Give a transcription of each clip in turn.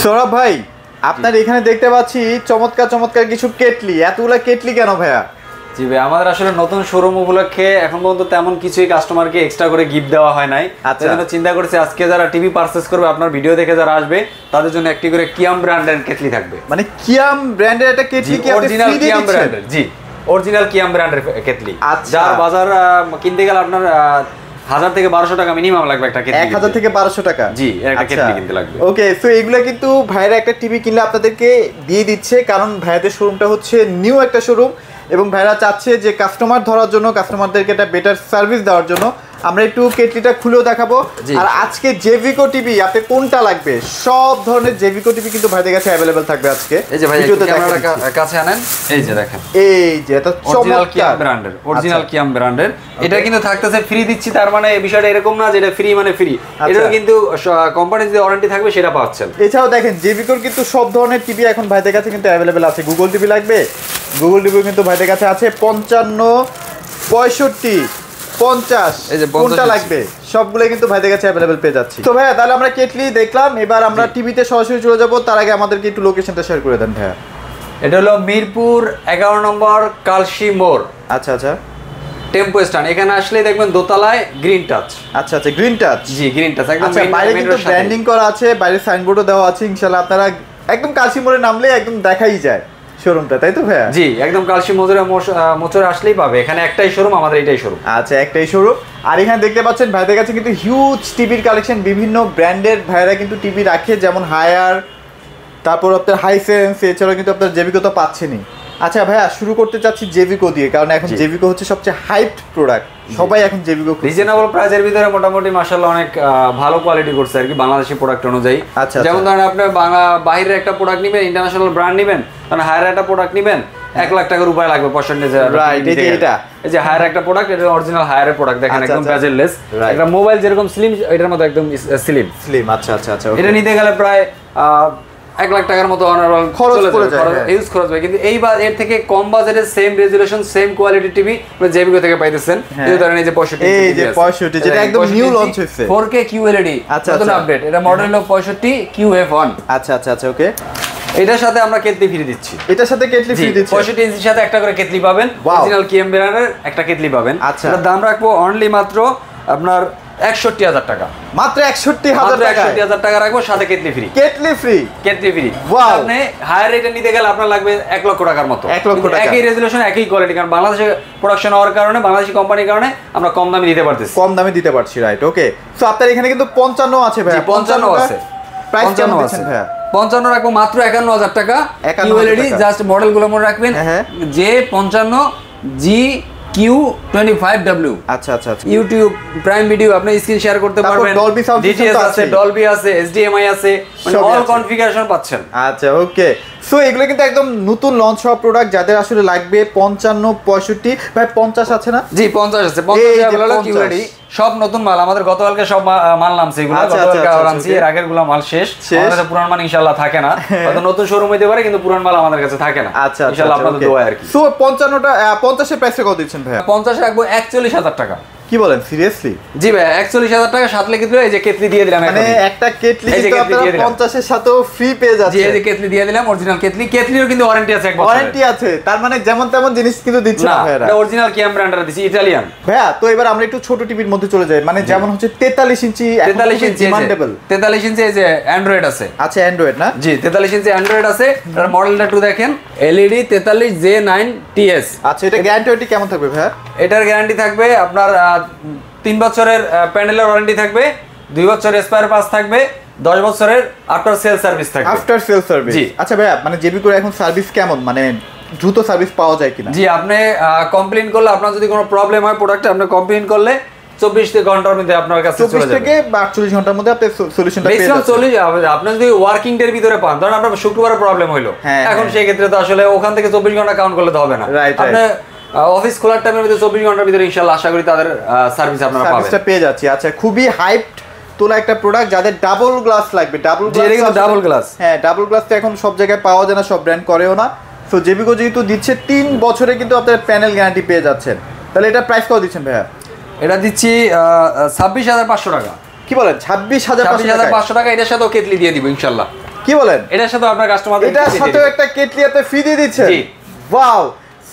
সৌরভ ভাই, আপনার এখানে দেখতে পাচ্ছি চমৎকার চমৎকার কিছু কেটলি। এতগুলা কেটলি কেন ভাইয়া? জি ভাই, আমাদের আসলে নতুন শোরুম উপলক্ষে এখন পর্যন্ত তেমন কিছুই কাস্টমারকে এক্সট্রা করে গিফট দেওয়া হয় নাই। সেজন্য চিন্তা করেছি আজকে যারা টিভি পারচেজ করবে, আপনার ভিডিও দেখে যারা আসবে, তাদের জন্য একটি করে কিয়াম ব্র্যান্ডের কেটলি থাকবে। মানে কিয়াম ব্র্যান্ডের একটা কেটলি কি আপনি অরিজিনাল ফ্রি দিয়ে কিয়াম দিচ্ছেন? ব্র্যান্ডের, জি অরিজিনাল কিয়াম ব্র্যান্ডের কেটলি। আচ্ছা, যার বাজার কিনতে গেলে আপনার 1000 থেকে 1200 টাকা মিনিমাম লাগবে একটা কেটলি। 1000 থেকে 1200 টাকা, জি একটা কেটলি কিনতে লাগবে। ওকে, সো এগুলা কিন্তু ভাইরা একটা টিভি কিনলে আপনাদেরকে দিয়ে দিচ্ছে, কারণ ভাইদের শোরুমটা হচ্ছে নিউ একটা শোরুম এবং ভাইরা চাচ্ছে যে কাস্টমার ধরার জন্য, কাস্টমারদেরকে একটা বেটার সার্ভিস দেওয়ার জন্য আমরা একটু কেটলিটা খুলেও দেখাবো। আর আজকে জেভিকো টিভি আপনি কোনটা লাগবে, সব ধরনের জেভিকো টিভি কিন্তু ভাইদের কাছে অ্যাভেলেবেল থাকবে আজকে। এই যে ভাই ক্যামেরাটা কাছে আনেন, এই যে দেখেন, এই যে এটা অরিজিনাল কিয়াম ব্র্যান্ডের, অরিজিনাল কিয়াম ব্র্যান্ডের। এটা কিন্তু থাকতেছে ফ্রি দিচ্ছি, তার মানে এই বিষয়টা এরকম না যে এটা ফ্রি মানে ফ্রি, এটাও কিন্তু কোম্পানির যে ওয়ারেন্টি থাকবে সেটা পাচ্ছেন। এছাড়াও দেখেন জেভিকোর কিন্তু সব ধরনের টিভি এখন ভাইদের কাছে কিন্তু অ্যাভেলেবেল আছে। গুগল টিভি লাগবে, গুগল টিভি কিন্তু ভাইদের কাছে আছে। 55, 65, 50, এই যে কোনটা লাগবে সবগুলো কিন্তু ভাইদের কাছে অ্যাভেলেবেল পেয়ে যাচ্ছি। তো ভাইয়া তাহলে আমরা কেটলি দেখলাম, এবার আমরা টিভিতে সরাসরি চলে যাব। তার আগে আমাদেরকে একটু লোকেশনটা শেয়ার করে দেন ভাইয়া। এটা হলো মিরপুর 11 নম্বর কালশি মোড়। আচ্ছা আচ্ছা, টেম্পো স্ট্যান্ড। এখানে আসলে দেখবেন দোতলায় গ্রিন টাচ। আচ্ছা আচ্ছা, গ্রিন টাচ, জি গ্রিন টাচ একদম। আচ্ছা, বাইরে কিন্তু ব্র্যান্ডিং করা আছে, বাইরে সাইনবোর্ডও দেওয়া আছে। ইনশাআল্লাহ আপনারা একদম কালশি মোড়ে নামলে একদম দেখাই যায় শোরুমটা, তাই তো ভাইয়া? জি একদম কালশি মোচরে আসলেই পাবে। এখানে একটাই শোরুম, আমাদের এটাই শোরুম। আচ্ছা, একটাই শোরুম। আর এখানে দেখতে পাচ্ছেন ভাইদের কাছে কিন্তু হিউজ টিভির কালেকশন, বিভিন্ন ব্র্যান্ডের ভাইরা কিন্তু টিভি রাখে, যেমন হায়ার, তারপর আপনার হাইসেন্স, এছাড়াও কিন্তু আপনার জেভিকো তো পাচ্ছেনই। আচ্ছা ভাইয়া, শুরু করতে চাচ্ছি জেভিকো দিয়ে, কারণ এখন জেভিকো হচ্ছে সবচেয়ে হাইপড প্রোডাক্ট, সবাই এখন জেভিকো। রিজনেবল প্রাইসের ভিতরে মোটামুটি মাশাআল্লাহ অনেক ভালো কোয়ালিটি করছে আর কি, বাংলাদেশি প্রোডাক্ট অনুযায়ী। আচ্ছা, যেমন ধরেন আপনি বাইরের একটা প্রোডাক্ট নেবেন, ইন্টারন্যাশনাল ব্র্যান্ড নেবেন, কারণ হায়ার একটা প্রোডাক্ট নেবেন 1 লাখ টাকার উপরে লাগবে পার্সেন্টেজ। রাইট, এটা এই যে হায়ার একটা প্রোডাক্ট, এটা অরিজিনাল হায়ারের প্রোডাক্ট, দেখেন একদম বেজেললেস। একটা মোবাইল যেরকম স্লিম, এটার মতো একদম স্লিম। আচ্ছা আচ্ছা আচ্ছা, এটা নিতে গেলে প্রায় 1 লাখ টাকার মতো খরচ পড়ে যায়, ইউজ খরচ হয়। কিন্তু এইবার এর থেকে কম বাজেটের same resolution, same quality TV Jvco থেকে পাইতেছেন। এই ধরেন এই যে 65, যেটা একদম নিউ লঞ্চ হয়েছে, 4K QLED নতুন আপডেট। এটা মডেল হলো 65 QF1। আচ্ছা আচ্ছা আচ্ছা, ওকে। এটার সাথে আমরা কেটলি ফ্রি দিচ্ছি। এটার সাথে কেটলি ফ্রি দিচ্ছি, 65 ইঞ্চির সাথে একটা করে কেটলি পাবেন, অরিজিনাল কিয়াম ব্র্যান্ডের একটা কেটলি পাবেন। আচ্ছা, এটার দাম রাখবো অনলি মাত্র আপনার 61,000 টাকা। মাত্র 61,000 টাকা, 61,000 টাকা রাখবো, সাথে kettle free. Kettle free, kettle free. আপনি হায়ার রেটে নিতে গেলে আপনার লাগবে 1 লক্ষ টাকার মতো। 1 লক্ষ টাকা, একই রেজুলেশন, একই কোয়ালিটি, কারণ বাংলাদেশে প্রোডাকশন হওয়ার কারণে, বাংলাদেশি কোম্পানির কারণে আমরা কম দামে দিতে পারতেছি, কম দামে দিতে পারছি। রাইট, ওকে। সো আপনার এখানে কিন্তু 55 আছে ভাই, 55 আছে, প্রাইস কেমন দিচ্ছেন ভাইয়া? 55 রাখবো মাত্র 51,000 টাকা। QLED জাস্ট মডেলগুলো মনে রাখবেন, J55 GQ25W। আচ্ছা আচ্ছা, ইউটিউব প্রাইম ভিডিও আপনি স্ক্রিন শেয়ার করতে পারবেন, ডিটিএস আছে, ডলবি আছে, HDMI আছে, মানে অল কনফিগারেশন পাচ্ছেন। আচ্ছা, ওকে। সো এগুলো কিন্তু একদম নতুন লঞ্চ হওয়া প্রোডাক্ট, যাদের আসলে লাগবে 55, 65, ভাই 50 আছে না? জি 50 আছে, 50 হলো QLED, সব নতুন মাল। আমাদের গতকালকে সব মাল নামছে, এগুলো গতকালকে আনছি, এর আগের গুলো মাল শেষ। আমাদের পুরান মাল ইনশাআল্লাহ থাকে না, হয়তো নতুন শোরুম হইতে পারে, কিন্তু পুরান মাল আমাদের কাছে থাকে না। আচ্ছা, ইনশাআল্লাহ আপনাদের দোয়া আর কি। সো 55টা 50 এর প্রাইসে কত দিচ্ছেন ভাই? 50 রাখবো 41,000 টাকা। কি বলেন, সিরিয়াসলি? জি ভাই, 41,000 টাকা, সাথে লিখে দিলে এই যে কেটলি দিয়ে দিলাম। মানে একটা কেটলি কিন্তু আপনারা 50 এর সাথেও ফ্রি পেয়ে যাচ্ছেন। জি, এই যে কেটলি দিয়ে দিলাম, অরিজিনাল কেটলি। কেটলিরও কিন্তু ওয়ারেন্টি আছে, 1 বছর ওয়ারেন্টি আছে, তার মানে যেমন তেমন জিনিস কিন্তু দিচ্ছে না ভাইরা। এটা অরিজিনাল কিয়াম ব্র্যান্ডের দিছি, ইতালিয়ান। ভাইয়া তো এবার আমরা একটু ছোট টিভির মধ্যে চলে যাই, মানে যেমন হচ্ছে 43 ইঞ্চি, 43 ইঞ্চি ডিমান্ডেবল। 43 ইঞ্চি এই যে অ্যান্ড্রয়েড আছে। আচ্ছা, অ্যান্ড্রয়েড না? জি 43 ইঞ্চি অ্যান্ড্রয়েড আছে। এর মডেলটা একটু দেখেন, LED 43J9TS। আচ্ছা, এটা গ্যারান্টি ওয়ারেন্টি কেমন থাকবে ভাইয়া? এটার গ্যারান্টি থাকবে আপনার 3 বছরের প্যানেলের ওয়ারেন্টি থাকবে, 2 বছরের স্পেয়ার পার্টস থাকবে, 10 বছরের আফটার সেল সার্ভিস থাকবে। আফটার সেল সার্ভিস, জি। আচ্ছা ভাইয়া, মানে জেভিকোর এখন সার্ভিস কেমন, মানে দ্রুত সার্ভিস পাওয়া যায় কিনা? জি, আপনি কমপ্লেইন করলে, আপনার যদি কোনো প্রবলেম হয় প্রোডাক্টে, আপনি কমপ্লেইন করলে 24 ঘন্টার মধ্যে আপনার কাছে চলে যাবে। 24 থেকে 48 ঘন্টার মধ্যে আপনি সলিউশনটা পেয়ে যাবেন। চলে যাবে। আপনি যদি ওয়ার্কিং ডে এর ভিতরে পান, ধরুন আপনার শুক্রবারে প্রবলেম হলো, এখন সেই ক্ষেত্রে তো আসলে ওখান থেকে 24 ঘন্টা কাউন্ট করলে তো হবে না। আপনি অফিস খোলার টাইমের মধ্যে 24 ঘন্টার ভিতরে ইনশাআল্লাহ আশা করি তাদের সার্ভিস আপনারা পাবেন। সার্ভিসটা পেয়ে যাচ্ছি। আচ্ছা, খুবই হাইপড তোলা একটা প্রোডাক্ট, যাদের ডাবল গ্লাস লাগবে। ডাবল গ্লাস, কিন্তু ডাবল গ্লাস, হ্যাঁ ডাবল গ্লাস তো এখন সব জায়গায় পাওয়া যায় না, সব ব্র্যান্ড করেও না। সো জেভিকো যেহেতু দিচ্ছে 3 বছরে কিন্তু আপনারা প্যানেল গ্যারান্টি পেয়ে যাচ্ছেন, তাহলে এটা প্রাইস কত দিচ্ছেন ভাইয়া? এটা দিচ্ছি 26,500 টাকা। কি বলেন, 26,500 টাকা? এটার সাথেও কেটলি দিয়ে দিব ইনশাআল্লাহ। কি বলেন? এটার সাথে আপনার কাস্টমারদের এটার সাথে একটা কেটলি আপনি ফ্রি দিয়ে দিচ্ছেন? জি। ওয়াও,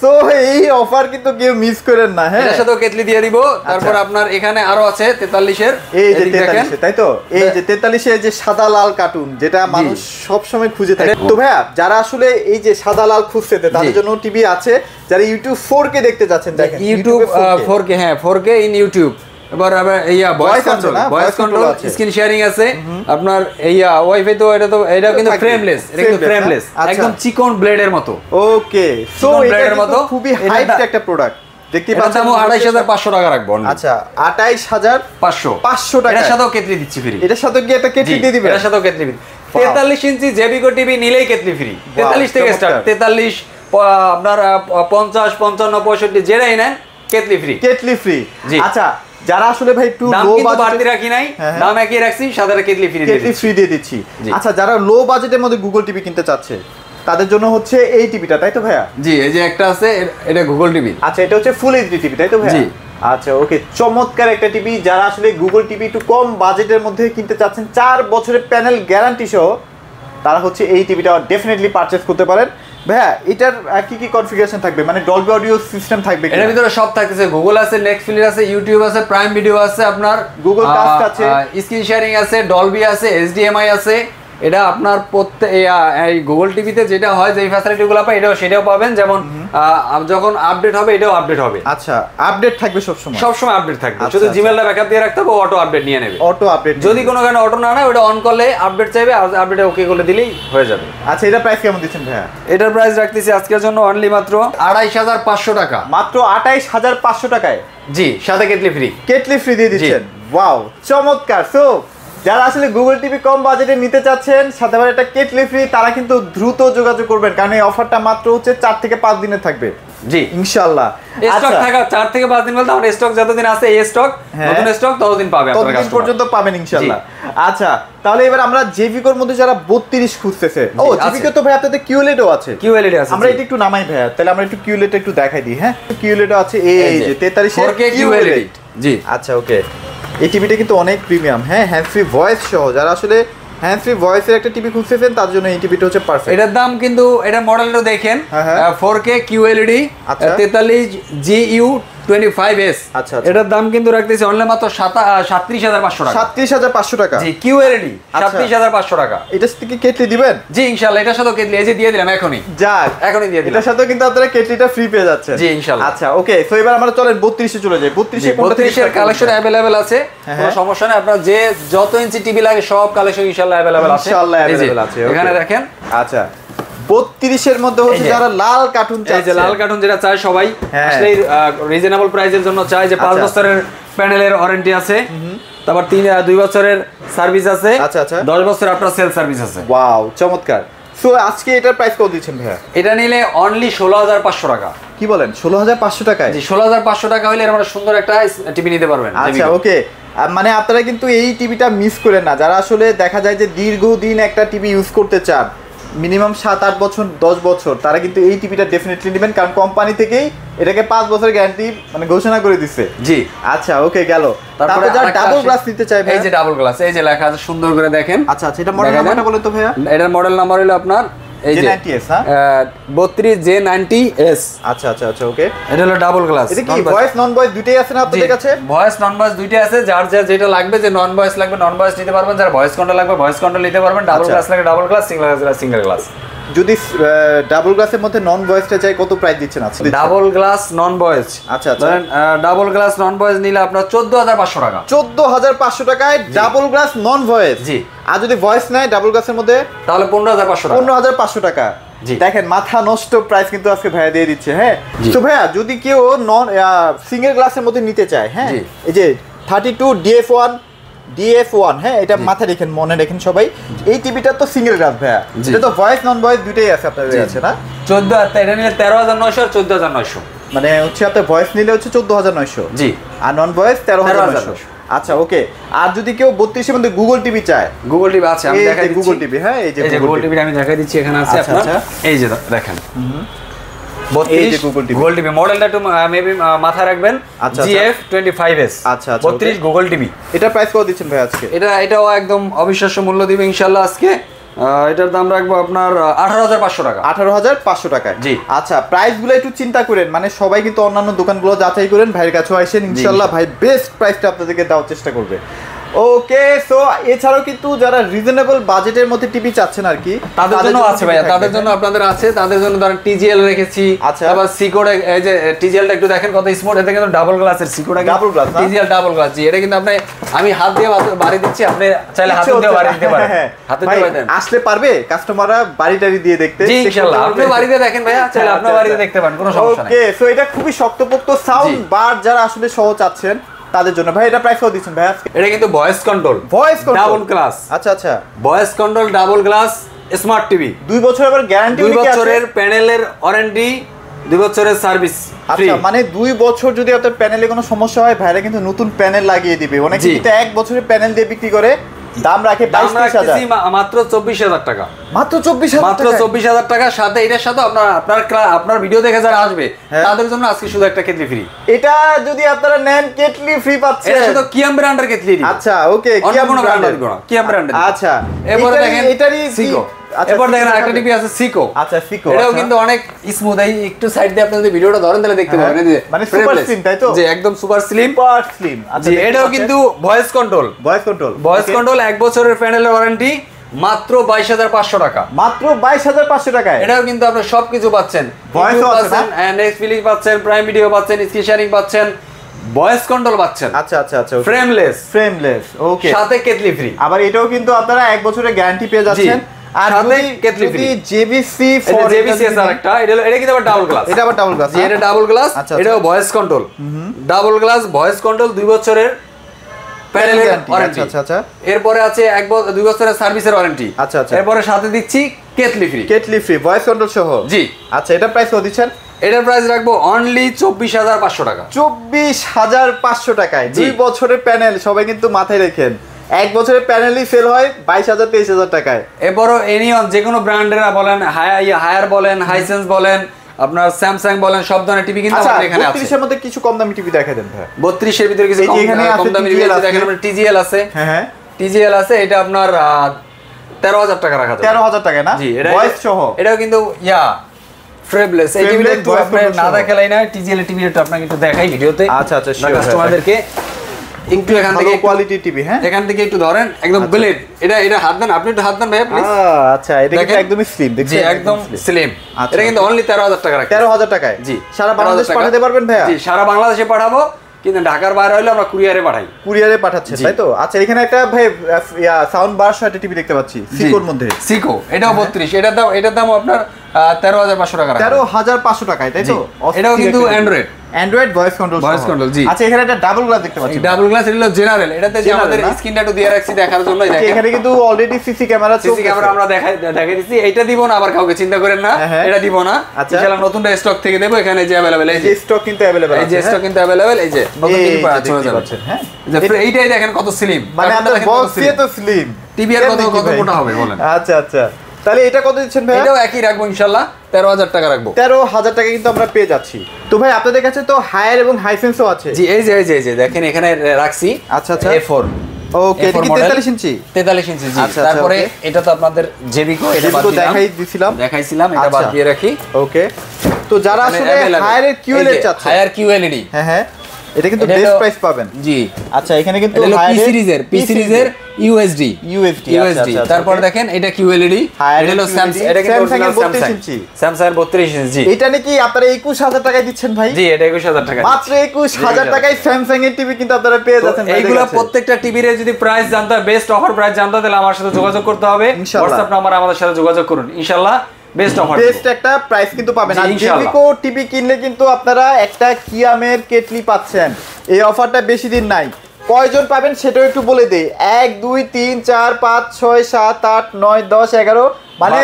সো এই অফার কিন্তু কেউ মিস করেন না। হ্যাঁ, এটার সাথেও কেটলি দিয়ে দিব। তারপর আপনার এখানে আরো আছে 43 এর, এই যে 43, তাই তো? এই যে 43 এর যে সাদা লাল কার্টুন, যেটা মানুষ সব সময় খুঁজে থাকে। তো ভাইয়া, যারা আসলে এই যে সাদা লাল খুঁজছে তাদের জন্য টিভি আছে। যারা ইউটিউব 4K দেখতে যাচ্ছেন, দেখেন ইউটিউব 4K, হ্যাঁ 4K ইন ইউটিউব। এবার ভয়েস কন্ট্রোল, স্ক্রিন শেয়ারিং আছে আপনার, ওয়াইফাই তো এটা কিন্তু ফ্রেমলেস, এটা কিন্তু ফ্রেমলেস, একদম চিকন ব্লেডের মতো। ওকে, সো এটা কিন্তু খুবই হাইট একটা প্রোডাক্ট। দেখতে পাচ্ছেন, দাম 28500 টাকা রাখবো। আচ্ছা, 28500 টাকা। এটার সাথেও কেটলি দিচ্ছি ফ্রি। এটার সাথে কি একটা কেটলি দিয়ে দিবেন? এটার সাথেও কেটলি ফ্রি। 43 ইঞ্চি জেবিকো টিভি নিলেই কেটলি ফ্রি। 43 থেকে স্টার্ট, 43 আপনার 50 55 65 যেটাই নেন কেটলি ফ্রি। Kettle free. আচ্ছা, যারা আসলে ভাই একটু দাম লো কিন্তু বাজেট বাড়তি রাখি নাই, দাম একই রাখছি, সাথে কেটলি ফ্রি দিয়ে দিচ্ছি। কেটলি ফ্রি দিয়ে দিচ্ছি। আচ্ছা, যারা লো বাজেটের মধ্যে গুগল টিভি কিনতে চাচ্ছে তাদের জন্য হচ্ছে এই টিভিটা, তাই তো ভাইয়া? জি, এই যে একটা আছে, এটা গুগল টিভি। আচ্ছা, এটা হচ্ছে ফুল এইচডি টিভি, তাই তো ভাইয়া? জি। আচ্ছা, ওকে, চমৎকার একটা টিভি। যারা আসলে গুগল টিভি একটু কম বাজেটের মধ্যে কিনতে চাচ্ছেন, 4 বছরের প্যানেল গ্যারান্টি সহ, তারা হচ্ছে এই টিভিটা ডেফিনেটলি পারচেজ করতে পারেন। ভাইয়া, এটার কি কি কনফিগারেশন থাকবে? মানে ডলবি অডিও সিস্টেম থাকবে? এর ভিতরে সব থাকতেছে, গুগল আছে, নেক্সটফিল্ড আছে, ইউটিউব আছে, প্রাইম ভিডিও আছে, আপনার গুগল কাস্ট আছে, স্ক্রিন শেয়ারিং আছে, ডলবি আছে, এইচডিএমআই আছে। এটা আপনার এই গুগল টিভিতে যেটা হয়, যে ফ্যাসিলিটিগুলো পায়, সেটাও পাবেন। যেমন যখন আপডেট হবে, এটাও আপডেট হবে। আচ্ছা, আপডেট থাকবে সবসময়? সবসময় আপডেট থাকবে, শুধু জিমেইলটা ব্যাকআপ দিয়ে রাখতে হবে, অটো আপডেট নিয়ে নেবে। অটো আপডেট, যদি কোনো কারণে অটো না নেয়, ওটা অন করলে আপডেট চাইবে, আপডেটে ওকে করে দিলেই হয়ে যাবে। আচ্ছা, এটা প্রাইস কেমন দিচ্ছেন ভাইয়া? এটার প্রাইস রাখতেছি আজকের জন্য অনলি মাত্র 28500 টাকা। মাত্র 28500 টাকায়? জি, সাথে কেটলি ফ্রি। কেটলি ফ্রি দিয়ে দিচ্ছেন? ওয়াও, চমৎকার। সো যারা আসলে গুগল টিভি কম বাজেটে নিতে চাচ্ছেন, সাথে আবার একটা কেটলি ফ্রি, তারা কিন্তু দ্রুত যোগাযোগ করবেন, কারণ এই অফারটা মাত্র হচ্ছে 4 থেকে 5 দিনের থাকবে। জি, ইনশাআল্লাহ। স্টক থাকা 4 থেকে 5 দিন বলতে আমার স্টক যতদিন আছে, এই স্টক, নতুন স্টক ততদিন পাবে আপনারা, ততদিন পর্যন্ত পাবেন ইনশাআল্লাহ। আচ্ছা, তাহলে এবার আমরা জেভিকোর মধ্যে যারা 32 খুঁজতেছে, জেভিকো তো ভাই আপনাদের কিউএলইডও আছে? কিউএলইডি আছে। আমরা এটা একটু নামাই ভাইয়া, তাহলে আমরা একটু কিউএলইডটা একটু দেখাই দিই। হ্যাঁ, কিউএলইডও আছে, এই যে 43 4K কিউএলইডি। জি। আচ্ছা, ওকে, এই টিভিটা কিন্তু অনেক প্রিমিয়াম। হ্যাঁ, হ্যান্ড ফ্রি ভয়েস সহ, যারা আসলে হ্যান্ড ফ্রি ভয়েসের একটা টিভি খুঁজতেছেন তার জন্য এই টিভিটা হচ্ছে পারফেক্ট। এটার দাম কিন্তু, এটা মডেলটা দেখেন, 4K QLED 43 GU 25S। আচ্ছা, এটার দাম কিন্তু রাখতেছি অনলি মাত্র 37500 টাকা। 37500 টাকা? জি, QLED 37500 টাকা। এটার সাথে কি কেটলি দিবেন? জি, ইনশাআল্লাহ, এটার সাথে কেটলি এই যে দিয়ে দিলাম এখনই। যাক, এখনই দিয়ে দিলাম। এটার সাথে কিন্তু আপনারা কেটলিটা ফ্রি পেয়ে যাচ্ছেন। জি, ইনশাআল্লাহ। আচ্ছা, ওকে, সো এবার আমরা চলেন 32 এ চলে যাই। 32 এর কালেকশন अवेलेबल আছে, কোনো সমস্যা নেই। আপনার যে যত ইঞ্চি টিভি লাগে সব কালেকশন ইনশাআল্লাহ अवेलेबल আছে। ইনশাআল্লাহ अवेलेबल আছে। এখানে দেখেন। আচ্ছা, 32 এর মধ্যে হচ্ছে যারা লাল কার্টুন চায়, এই যে লাল কার্টুন যেটা চায় সবাই, আসলে রিজনেবল প্রাইসের জন্য চায়, যে 5 বছরের প্যানেলের ওয়ারেন্টি আছে, তারপর 2 বছরের সার্ভিস আছে, 10 বছর আফটার সেল সার্ভিস আছে। ওয়াও, চমৎকার। সো আজকে এটার প্রাইস কত দিচ্ছেন ভাইয়া? এটা নিলে অনলি 16500 টাকা। কি বলেন, 16500 টাকায়? জি, 16500 টাকা হলে আমরা সুন্দর একটা টিভি নিতে পারবেন। আচ্ছা, ওকে, মানে আপনারা কিন্তু এই টিভিটা মিস করেন না। যারা আসলে দেখা যায় যে দীর্ঘদিন একটা টিভি ইউজ করতে চান, মিনিমাম 7-8 বছর 10 বছর, তারা কিন্তু এই টিভিটা ডেফিনেটলি নেবেন, কারণ কোম্পানি থেকেই এটাকে 5 বছরের গ্যারান্টি মানে ঘোষণা করে দিচ্ছে। জি। আচ্ছা, ওকে, গেল। তারপরে যারা ডাবল গ্লাস নিতে চায়, এই যে ডাবল গ্লাস, এই যে লেখা আছে সুন্দর করে দেখেন। আচ্ছা, এটা মডেল নাম্বারটা বলেন তো ভাইয়া? এটার মডেল নাম্বার হলো আপনার এই যে J90S, হ্যাঁ, 32J90S। আচ্ছা, ওকে, এটা হলো ডাবল গ্লাস। এটা কি ভয়েস নন ভয়েস দুটেই আছে না আপনাদের কাছে? ভয়েস নন ভয়েস দুইটাই আছে, যার যেটা লাগবে, যে নন ভয়েস লাগবে নন ভয়েস নিতে পারবেন, যার ভয়েস কন্ট্রোল লাগবে ভয়েস কন্ট্রোল নিতে পারবেন, ডাবল গ্লাস লাগবে double glass, single glass single glass. যদি ডাবল গ্লাসের মধ্যে নন ভয়েসটা চাই, কত প্রাইস দিচ্ছেন? ডাবল গ্লাস নন ভয়েস, আচ্ছা, ডাবল গ্লাস নন ভয়েস নিলে আপনার 14500 টাকা। 14500 টাকায় ডাবল গ্লাস নন ভয়েস? জি। আর যদি ভয়েস নাই ডাবল গ্লাসের মধ্যে, তাহলে 15500 টাকা। 15500 টাকা। জি, দেখেন, মাথা নষ্ট প্রাইস কিন্তু আজকে ভাইয়া দিয়ে দিচ্ছে। হ্যাঁ, তো ভাইয়া যদি কেউ নন সিঙ্গেল গ্লাসের মধ্যে নিতে চায়, হ্যাঁ, এই যে 32 DF1, হ্যাঁ, এটা মাথায় রেখেন, মনে রেখেন সবাই, এই টিভিটা তো সিঙ্গেল গ্লাস ভাইয়া, এটা তো ভয়েস নন ভয়েস দুটেই আছে আপনাদের কাছে না? 14 এটা নিলে 13900 আর 14900, মানে হচ্ছে আপনার ভয়েস নিলে হচ্ছে 14900। জি, আর নন ভয়েস 13900। আচ্ছা, ওকে। আর যদি কেউ 32 এর মধ্যে গুগল টিভি চায়, গুগল টিভি আছে, আমি দেখাই দিচ্ছি। গুগল টিভি, হ্যাঁ, এই যে গুগল টিভি আমি দেখাই দিচ্ছি, এখানে আছে আপনার, এই যে দেখেন, 32 গুগল টিভি। মডেলটা একটু মেবি মাথায় রাখবেন, GF25S। আচ্ছা, 32 গুগল টিভি। এটা প্রাইস কত দিচ্ছেন ভাই আজকে? এটাও একদম অবিশ্বাস্য মূল্য দিবে ইনশাআল্লাহ আজকে, এটার দাম রাখবো আপনার 18,500 টাকা। 18,500 টাকায়। জি। আচ্ছা, প্রাইসগুলো একটু চিন্তা করেন, মানে সবাই কিন্তু অন্যান্য দোকানগুলো যাচাই করেন, ভাইয়ের কাছেও আসেন, ইনশাআল্লাহ ভাই বেস্ট প্রাইসটা আপনাদেরকে দেওয়ার চেষ্টা করবে। ওকে, সো এছাড়াও কিন্তু যারা রিজনেবল বাজেটের মধ্যে টিভি চাচ্ছেন আর কি, তাদের জন্য আছে ভাইয়া, তাদের জন্য আপনাদের আছে, তাদের জন্য ধরেন টিজিএল রেখেছি। আচ্ছা। আবার সিকোড, এই যে টিজিএলটা একটু দেখেন কত স্মুথ, এটা কিন্তু ডাবল গ্লাসের সিকোড, double glass, TGL double glass. জি, এটা কিন্তু আপনি, আমি হাত দিয়ে বাড়ি দিচ্ছি, আপনি চাইলে হাত দিয়ে বাড়ি দিতে পারেন। হাতে দিয়ে দেন, আসলে পারবে কাস্টমাররা বাড়ি টাড়ি দিয়ে দেখতে। জি ইনশাআল্লাহ, আপনি বাড়িতে দেখেন ভাইয়া, চাইলে আপনি বাড়িতে দেখতে পারেন, কোনো সমস্যা নাই। ওকে, সো এটা খুবই শক্তপোক্ত সাউন্ড বার, যারা আসলে সহজ চাচ্ছেন তাদের জন্য। ভাই এটা প্রাইস কত দিচ্ছেন ভাই? এটা কিন্তু ভয়েস কন্ট্রোল ডাবল গ্লাস। আচ্ছা আচ্ছা, voice control double glass smart TV, 2 বছর আবার গ্যারান্টি, 2 বছরের প্যানেলের ওয়ারেন্টি, 2 বছরের সার্ভিস ফ্রি। আচ্ছা, মানে 2 বছর যদি আপনার প্যানেলে কোনো সমস্যা হয়, ভাইরা কিন্তু নতুন প্যানেল লাগিয়ে দিবে। অনেকে কিন্তু 1 বছরের প্যানেল দিয়ে বিক্রি করে, দাম রাখে 22,000, মাত্র 24,000 টাকা। মাত্র 24,000 টাকা। সাথে এটার সাথে আপনার ভিডিও দেখে যারা আসবে তাদের জন্য আজকে শুধু একটা কেটলি ফ্রি। এটা যদি আপনারা নেন কেটলি ফ্রি পাচ্ছেন। এটা শুধু কিয়াম ব্র্যান্ডের কেটলি। আচ্ছা, ওকে, কিয়াম ব্র্যান্ডের, কিয়াম ব্র্যান্ডের। আচ্ছা, এরপরে দেখেন এটারই সিকো। এরপর দেখেন আরেকটা টিভি আছে সিকো। আচ্ছা, সিকো, এটাও কিন্তু অনেক স্মুথ। এই একটু সাইড দিয়ে আপনি যদি ভিডিওটা ধরেন তাহলে দেখতে পাবেন, এই যে মানে সুপার স্লিম, তাই তো? জি, একদম সুপার স্লিম। আচ্ছা, এটাও কিন্তু ভয়েস কন্ট্রোল। ভয়েস কন্ট্রোল 1 বছরের প্যানেলের ওয়ারেন্টি, মাত্র 22,500 টাকা। মাত্র 22,500 টাকায় এটাও কিন্তু আপনি সবকিছু পাচ্ছেন, ভয়েস পাচ্ছেন, নেটফ্লিক্স পাচ্ছেন, প্রাইম ভিডিও পাচ্ছেন, স্ক্রিন শেয়ারিং পাচ্ছেন, ভয়েস কন্ট্রোল পাচ্ছেন। আচ্ছা আচ্ছা আচ্ছা, ফ্রেমলেস, ওকে, সাথে কেটলি ফ্রি। আবার এটাও কিন্তু আপনারা 1 বছরের গ্যারান্টি পেয়ে যাচ্ছেন। আর সাথে কেটলি ফ্রি। জেবিসি আছে আরেকটা, এটা কিন্তু আবার ডাবল গ্লাস। এটা আবার ডাবল গ্লাস, এটা ডাবল গ্লাস। এটাও voice control, double glass voice control, 2 বছরের প্যানেলের ওয়ারেন্টি। আচ্ছা আচ্ছা, এরপরে আছে 2 বছরের সার্ভিসের ওয়ারেন্টি। আচ্ছা আচ্ছা, এরপরে সাথে দিচ্ছি কেটলি ফ্রি ভয়েস কন্ট্রোল সহ। জি। আচ্ছা, এটা প্রাইস কত দিচ্ছেন? এটার প্রাইস রাখবো অনলি 24,500 টাকা। 24,500 টাকায় 2 বছরের প্যানেল। সবাই কিন্তু মাথায় রাখেন, 1 বছরের প্যানেলই সেল হয় 22,000 23,000 টাকায়। এরপরও এনিয়ন যে কোনো ব্র্যান্ডের বলেন, হায়ার বলেন, হাইসেন্স বলেন, আপনার স্যামসাং বলেন, সব ধরনের টিভি কিন্তু আমাদের এখানে আছে। 32 এর মধ্যে কিছু কম দামি টিভি দেখাই দেন ভাই। 32 এর ভিতরে কিছু কম দামি টিভি আছে, দেখেন আপনার টিজিএল আছে। হ্যাঁ, টিজিএল আছে, এটা আপনার 13,000 টাকা রাখা যাবে। 13,000 টাকা না? জি, ভয়েস সহ। এটাও কিন্তু ফ্রেমলেস। এই টিভিটা একটু আপনি না দেখালাই না, টিজিএল টিভিটা আপনাকে একটু দেখাই ভিডিওতে। আচ্ছা আচ্ছা, কাস্টমারদেরকে একটু এখান থেকে কোয়ালিটি টিভি, হ্যাঁ, এখান থেকে একটু ধরেন, একদম ব্লেড। এটা হাত দেন, আপনি একটু হাত দেন ভাইয়া প্লিজ। আচ্ছা, এটা কিন্তু একদমই স্লিম, দেখছেন? জি, একদম স্লিম। এটা কিন্তু অনলি 13,000 টাকা রাখা। 13,000 টাকায়? জি। সারা বাংলাদেশ পাঠাতে পারবেন ভাইয়া? জি, সারা বাংলাদেশে পাঠাবো, কিন্তু ঢাকার বাইরে হলে আমরা কুরিয়ারে পাঠাই। কুরিয়ারে পাঠাচ্ছেন, তাই তো? আচ্ছা, এখানে একটা ভাই সাউন্ড বার সহ একটা টিভি দেখতে পাচ্ছি, সিকোর মধ্যে। সিকো, এটাও 32। এটার দাম আপনার 13,500 টাকা। 13,500 টাকায়, তাই তো? এটাও কিন্তু অ্যান্ড্রয়েড ভয়েস কন্ট্রোল। জি। আচ্ছা, এখানে একটা ডাবল গ্লাস দেখতে পাচ্ছি। ডাবল গ্লাস, এটা হলো জেনারেল। এটাতে যে আমাদের স্ক্রিনটা একটু দিয়ে রাখছি দেখার জন্য। এখানে কিন্তু অলরেডি সিসি ক্যামেরা আমরা দেখাই দিচ্ছি। এটা দিব না আবার কাউকে, চিন্তা করেন না, এটা দিব না। ইনশাআল্লাহ নতুনটা স্টক থেকে দেব। এখানে যে अवेलेबल, এই যে স্টক কিন্তু अवेलेबल আছে, এই যে স্টক কিন্তু अवेलेबल, এই যে নতুন টিভি চলে যাচ্ছে। হ্যাঁ, এইটাই দেখেন কত স্লিম, মানে আপনার বক্স দিয়ে তো স্লিম। টিভি আর কত মোটা হবে বলেন? আচ্ছা আচ্ছা, তাহলে এটা কত দিচ্ছেন ভাই? এটাও একই রাখবো ইনশাআল্লাহ, 13,000 টাকা রাখবো। 13,000 টাকা কিন্তু আমরা পেয়ে যাচ্ছি। তো ভাই আপনাদের কাছে তো হায়ার এবং হাইসেন্সও আছে। জি, এই যে দেখেন এখানে রাখছি। আচ্ছা আচ্ছা, A4। ওকে, এটা কি 43 ইঞ্চি? 43 ইঞ্চি, জি। তারপরে এটা তো আপনাদের জেবিকো, এটা বাদ দেখাইছিলাম, এটা বাদ দিয়ে রাখি। ওকে, তো যারা আসলে হায়ার এর কিউএলইডি চাচ্ছে, হায়ার কিউএলইডি, হ্যাঁ, এটা কিন্তু বেস্ট প্রাইস পাবেন। জি। আচ্ছা, এখানে কিন্তু পি সিরিজের ইউএসডি। তারপর দেখেন এটা কিউএলইডি, এটা হলো স্যামসাং এর 32 ইঞ্চি। স্যামসাং এর 32 ইঞ্চি। এটা নাকি আপনারা 21,000 টাকায় দিচ্ছেন ভাই? জি, এটা 21,000 টাকা। মাত্র 21,000 টাকায় স্যামসাং এর টিভি কিন্তু আপনারা পেয়ে যাচ্ছেন। এইগুলো প্রত্যেকটা টিভির যদি প্রাইস জানতে হয়, বেস্ট অফার প্রাইস জানতে তাহলে আমার সাথে যোগাযোগ করতে হবে। WhatsApp নাম্বার আমাদের সাথে যোগাযোগ করুন, ইনশাআল্লাহ বেস্ট অফার, বেস্ট একটা প্রাইস কিন্তু পাবেন। আর জেবিকো টিভি কিনলে কিন্তু আপনারা একটা কিয়ামের কেটলি পাচ্ছেন। এই অফারটা বেশি দিন নাই। কয়জন পাবেন সেটাও একটু বলে দেই। 1 2 3 4 5 6 7 8 9 10 11, মানে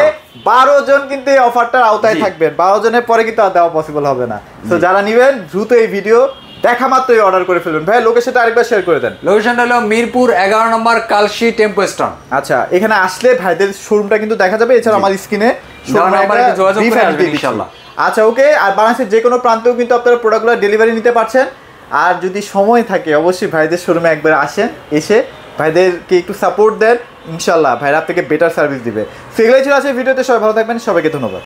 12 জন কিন্তু এই অফারটার আওতায় থাকবেন। 12 জনের পরে কিন্তু আর দেওয়া পসিবল হবে না। তো যারা নেবেন দ্রুত এই ভিডিও দেখা মাত্রই অর্ডার করে ফেলুন। ভাই লোকেশনটা আরেকবার শেয়ার করে দেন। লোকেশনটা হলো মিরপুর 11 নম্বর কালশি টেম্পো স্ট্যান্ড। আচ্ছা, এখানে আসলে ভাইদের শোরুমটা কিন্তু দেখা যাবে। এছাড়া আমার স্ক্রিনে শোরুম নাম্বারে যোগাযোগ করে আসবেন ইনশাআল্লাহ। আচ্ছা, ওকে। আর বাংলাদেশের যে কোনো প্রান্তেও কিন্তু আপনারা প্রোডাক্টগুলো ডেলিভারি নিতে পারছেন। আর যদি সময় থাকে অবশ্যই ভাইদের শোরুমে একবার আসেন, এসে ভাইদেরকে একটু সাপোর্ট দেন, ইনশাল্লাহ ভাইরা আপনাকে বেটার সার্ভিস দিবে। সেগুলোই ছিল আছে ভিডিওতে, সবাই ভালো থাকবেন, সবাইকে ধন্যবাদ।